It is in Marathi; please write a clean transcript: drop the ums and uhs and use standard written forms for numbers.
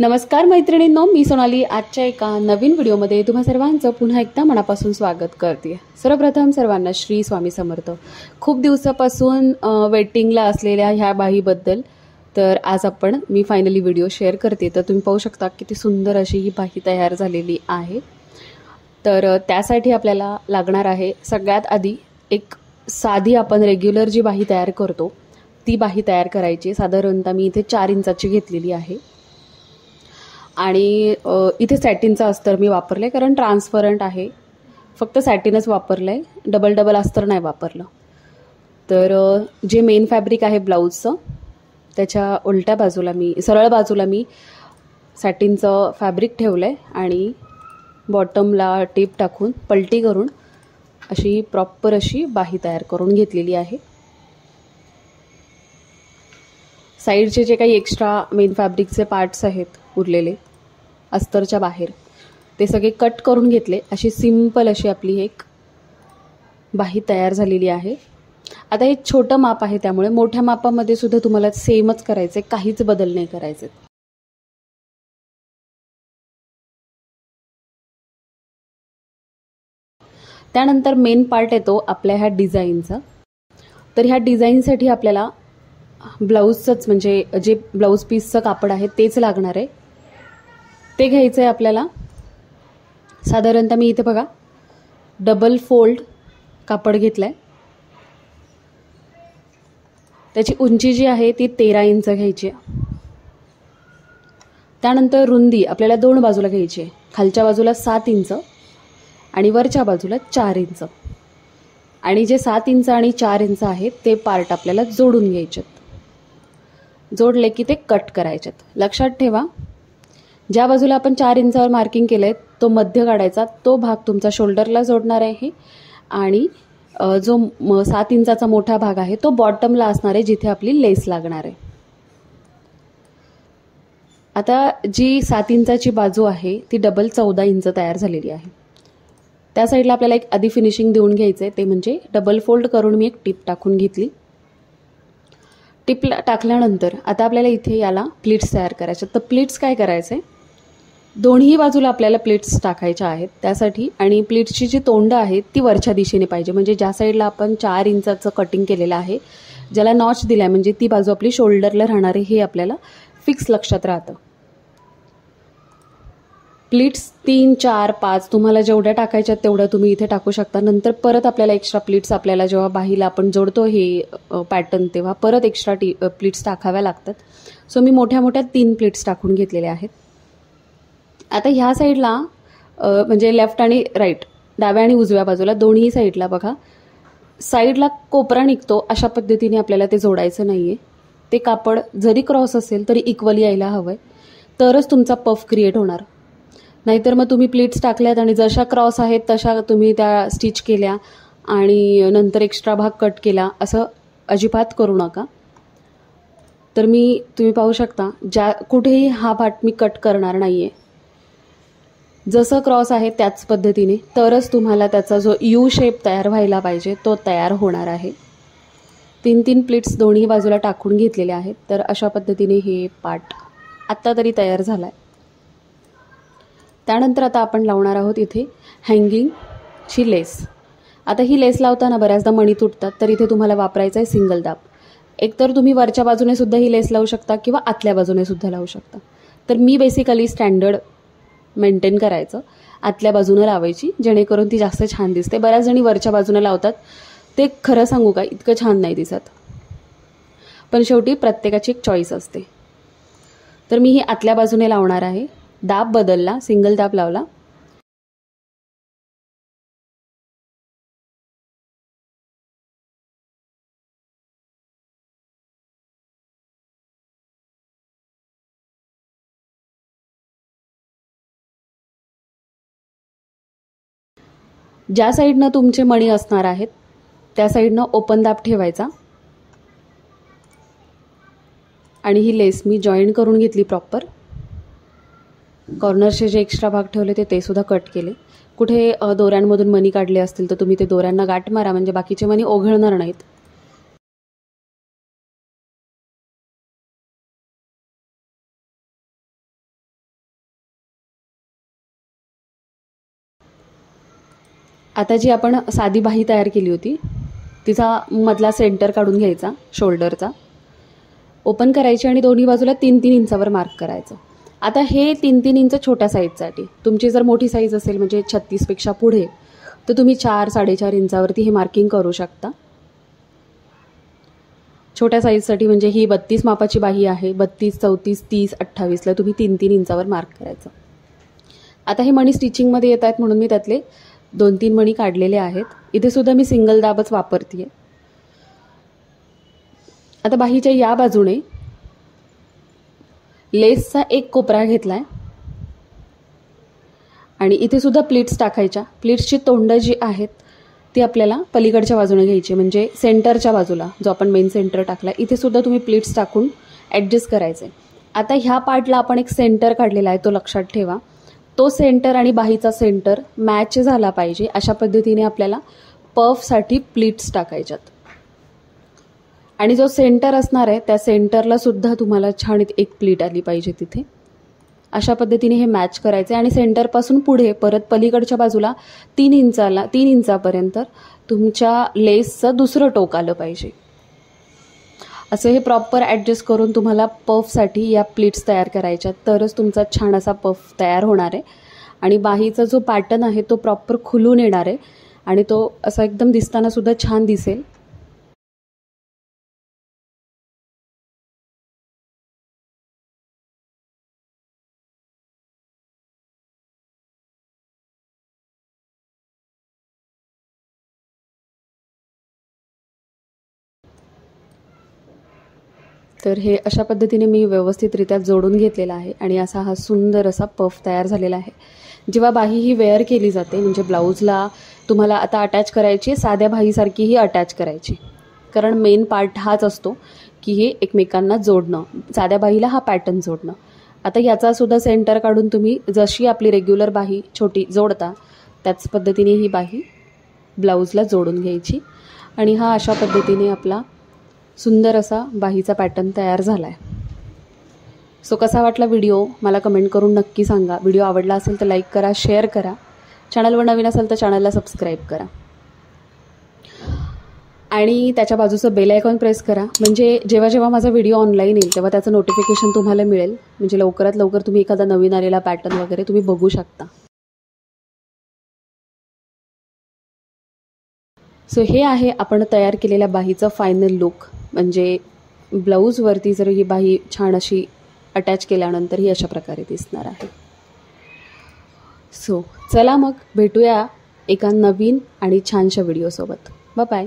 नमस्कार मैत्रिणींनो, मी सोनाली आजच्या एका नवीन व्हिडिओमध्ये तुम्हा सर्वांचं पुन्हा एकदा मनापासून स्वागत करते। सर्वप्रथम सर्वांना श्री स्वामी समर्थ। खूप दिवसापासून वेटिंगला असलेल्या ह्या बाहीबद्दल तर आज मी फायनली व्हिडिओ शेअर करते। तर तुम्ही पाहू शकता किती सुंदर अशी ही बाही तयार झालेली आहे। तर त्यासाठी आपल्याला लागणार आहे सगळ्यात आधी एक साधी आपण रेग्युलर जी बाही तयार करतो ती बाही तयार करायची। साधारणतः मी इथे 4 इंचाची घेतलेली आहे आणि इथे सॅटिनचं अस्तर मी वापरले कारण ट्रान्सपरंट आहे। फक्त सॅटिनच वापरलंय, डबल अस्तर नाही वापरलं। तर जे मेन फॅब्रिक आहे ब्लाउजचं त्याच्या उलट्या बाजूला सरळ बाजूला मी सॅटिनचं फॅब्रिक ठेवलंय आणि बॉटमला टेप टाकून पलटी करून अशी प्रॉपर अशी बाही तयार करून घेतलेली आहे। साइडचे जे काही एक्स्ट्रा मेन फॅब्रिकचे पार्ट्स आहेत उरलेले अस्तरच्या बाहेर ते सगळे कट करून घेतले। अशी सिंपल अशी आपली एक बाही तयार झालेली आहे। आता हे छोटं माप आहे त्यामुळे मोठ्या मापामध्ये सुद्धा तुम्हाला सेमच करायचे, काहीच बदल नाही करायचे। त्यानंतर मेन पार्ट येतो आपल्या ह्या डिझाईनचा। तर ह्या डिझाईनसाठी आपल्याला ब्लाउजचंच म्हणजे जे ब्लाउज पीसचं कापड आहे तेच लागणार आहे। ते घ्यायचं आहे आपल्याला। साधारणतः मी इथे बघा डबल फोल्ड कापड घेतलंय। त्याची उंची जी आहे ती 13 इंच घ्यायची आहे। त्यानंतर रुंदी आपल्याला 2 बाजूला घ्यायची आहे। खालच्या बाजूला 7 इंच आणि वरच्या बाजूला 4 इंच आणि जे 7 इंच आणि 4 इंच आहेत ते पार्ट आपल्याला जोडून घ्यायचे। जोडले की ते कट करायचे। लक्षात ठेवा, ज्या बाजूला आपण 4 इंचावर मार्किंग केलंय तो मध्य काढायचा, तो भाग तुमचा शोल्डरला जोडणार आहे आणि जो 7 इंचाचा मोठा भाग आहे तो बॉटमला असणार आहे जिथे आपली लेस लागणार आहे। आता जी 7 इंचाची बाजू आहे ती डबल 14 इंच तयार झालेली आहे। त्या साईडला आपल्याला एक आधी फिनिशिंग देऊन घ्यायचं आहे, ते म्हणजे डबल फोल्ड करून मी एक टिप टाकून घेतली। टिप टाकल्यानंतर आता आपल्याला इथे याला प्लीट्स तयार करायचे। तर प्लीट्स काय करायचे, दोन्ही बाजूला आपल्याला प्लीट्स टाकायच्या आहेत त्यासाठी। आणि प्लीट्सची जी तोंड आहेत ती वरच्या दिशेने पाहिजे, म्हणजे ज्या साईडला आपण 4 इंचाचं कटिंग केलेलं आहे, ज्याला नॉच दिला आहे, म्हणजे ती बाजू आपली शोल्डरला राहणार आहे, हे आपल्याला फिक्स लक्षात राहतं। प्लीट्स 3, 4, 5 तुम्हाला जेवढ्या टाकायच्या तेवढ्या तुम्ही इथे टाकू शकता। नंतर परत आपल्याला एक्स्ट्रा प्लीट्स आपल्याला जेव्हा बाहीला आपण जोडतो हे पॅटर्न तेव्हा परत एक्स्ट्रा प्लीट्स टाकाव्या लागतात। सो मी मोठ्या मोठ्या 3 प्लीट्स टाकून घेतलेल्या आहेत। आता ह्या साईडला म्हणजे लेफ्ट आणि राईट, डाव्या आणि उजव्या बाजूला दोन्ही साईडला बघा साईडला कोपरा निघतो, अशा पद्धतीने आपल्याला ते जोडायचं नाहीये। ते कापड जरी क्रॉस असेल तरी इक्वली यायला हवंय, तरच तुमचा पफ क्रिएट होणार। नाहीतर मग तुम्ही प्लीट्स टाकल्यात आणि जशा क्रॉस आहेत तशा तुम्ही त्या स्टिच केल्या आणि नंतर एक्स्ट्रा भाग कट केला, असं अजिबात करू नका। तर तुम्ही पाहू शकता कुठेही हा पार्ट मी कट करणार नाहीये, जसं क्रॉस आहे त्याच पद्धतीने, तरच तुम्हाला त्याचा जो यू शेप तयार व्हायला पाहिजे तो तयार होणार आहे। 3 प्लीट्स दोन्ही बाजूला टाकून घेतलेले आहेत। तर अशा पद्धतीने हे पार्ट आत्ता तरी तयार झाला आहे। त्यानंतर आता आपण लावणार आहोत इथे हँगिंगची लेस। आता ही लेस लावताना बऱ्याचदा मणी तुटतात, तर इथे तुम्हाला वापरायचं आहे सिंगल दाब। एकतर तुम्ही वरच्या बाजूने सुद्धा ही लेस लावू शकता किंवा आतल्या बाजूने सुद्धा लावू शकता। तर मी बेसिकली स्टँडर्ड मेंटेन करायचं, आतल्या बाजूने लावायची, जेणेकरून ती जास्त छान दिसते। बऱ्याच जणी वरच्या बाजूने लावतात, ते खरं सांगू का इतकं छान नाही दिसत, पण शेवटी प्रत्येकाची एक चॉईस असते। तर मी ही आतल्या बाजूने लावणार आहे। दाब बदलला, सिंगल दाब लावला। ज्या साईडनं तुमचे मणी असणार आहेत त्या साईडनं ओपन दाब ठेवायचा आणि ही लेस मी जॉईन करून घेतली प्रॉपर। कॉर्नरचे जे एक्स्ट्रा भाग ठेवले ते सुद्धा कट केले। कुठे दोऱ्यांमधून मणी काढले असतील तर तुम्ही ते दोऱ्यांना गाठ मारा, म्हणजे बाकीचे मणी ओघळणार नाहीत। आता जी आपण साधी बाही तयार केली होती तिचा मधला सेंटर काढून घ्यायचा, शोल्डरचा ओपन करायची आणि दोन्ही बाजूला 3-3 इंचावर मार्क करायचं. आता हे 3-3 इंच छोट्या साईजसाठी, तुमची जर मोठी साईज असेल म्हणजे 36पेक्षा पुढे, तर तुम्ही 4-4.5 इंचावरती हे मार्किंग करू शकता. छोट्या साईजसाठी म्हणजे ही 32 मापाची बाही आहे, 32, 34, 30, 28ला तुम्ही 3-3 इंचावर मार्क करायचं. आता हे मणी स्टिचिंगमध्ये येत आहेत म्हणून मी त्यातले 2-3 मणी काढलेले आहेत. इथे सुद्धा मी सिंगल दाबच वापरते. आता बाहीच्या या बाजूने लेसचा एक कोपरा घेतलाय आणि इथे सुद्धा प्लीट्स टाकायच्या. प्लीट्सची तोंड जी आहेत ती आपल्याला पलीकडच्या बाजूने घ्यायची, म्हणजे सेंटरच्या बाजूला जो आपण मेन सेंटर टाकला इथे सुद्धा तुम्ही प्लीट्स टाकून ॲडजस्ट करायचे. आता ह्या पार्टला आपण एक सेंटर काढलेला आहे, तो लक्षात ठेवा. तो सेंटर आणि बाहीचा सेंटर मॅच झाला पाहिजे. अशा पद्धतीने आपल्याला पफसाठी प्लीट्स टाकायच्यात. आणि जो सेंटर असणार आहे त्या सेंटरला सुद्धा तुम्हाला छान एक प्लीट आली पाहिजे तिथे. अशा पद्धतीने हे मॅच करायचे आणि सेंटरपासून पुढे परत पलीकडच्या बाजूला 3 इंचापर्यंत तुमच्या लेसचं दुसरं टोक आलं पाहिजे. असं हे प्रॉपर ॲडजस्ट करून तुम्हाला पफसाठी या प्लीट्स तयार करायच्या, तरच तुमचा छान असा पफ तयार होणार आहे. आणि बाहीचा जो पॅटर्न आहे तो प्रॉपर खुलून येणार आहे आणि तो असा एकदम दिसताना सुद्धा छान दिसेल. तर हे अशा पद्धतीने मी व्यवस्थितरित्या जोडून घेतलेला आहे आणि असा हा सुंदर असा पफ तयार झालेला आहे. जेव्हा बाही ही वेअर केली जाते म्हणजे ब्लाऊजला तुम्हाला आता अटॅच करायची, साध्या बाहीसारखी ही अटॅच करायची, कारण मेन पार्ट हाच असतो की हे एकमेकांना जोडणं, साध्या बाहीला हा पॅटर्न जोडणं. आता याचासुद्धा सेंटर काढून तुम्ही जशी आपली रेग्युलर बाही छोटी जोडता त्याच पद्धतीने ही बाही ब्लाऊजला जोडून घ्यायची आणि हा अशा पद्धतीने आपला सुंदर असा बाहीचा पॅटर्न तयार झाला आहे. सो कसा वाटला व्हिडिओ मला कमेंट करून नक्की सांगा. व्हिडिओ आवडला असेल तर लाईक करा, शेअर करा. चॅनलवर नवीन असेल तर चॅनलला सबस्क्राईब करा आणि त्याच्या बाजूचं बेल आयकॉन प्रेस करा, म्हणजे जेव्हा जेव्हा माझा व्हिडिओ ऑनलाईन येईल तेव्हा त्याचं नोटिफिकेशन तुम्हाला मिळेल, म्हणजे लवकरात लवकर तुम्ही एखादा नवीन आलेला पॅटर्न वगैरे तुम्ही बघू शकता. सो हे आहे आपण तयार केलेल्या बाहीचं फायनल लुक. म्हणजे ब्लाऊजवरती जर ही बाही छान अशी अटॅच केल्यानंतर ही अशा प्रकारे दिसणार आहे. सो चला मग भेटूया एका नवीन आणि छानशा व्हिडिओसोबत. Bye bye.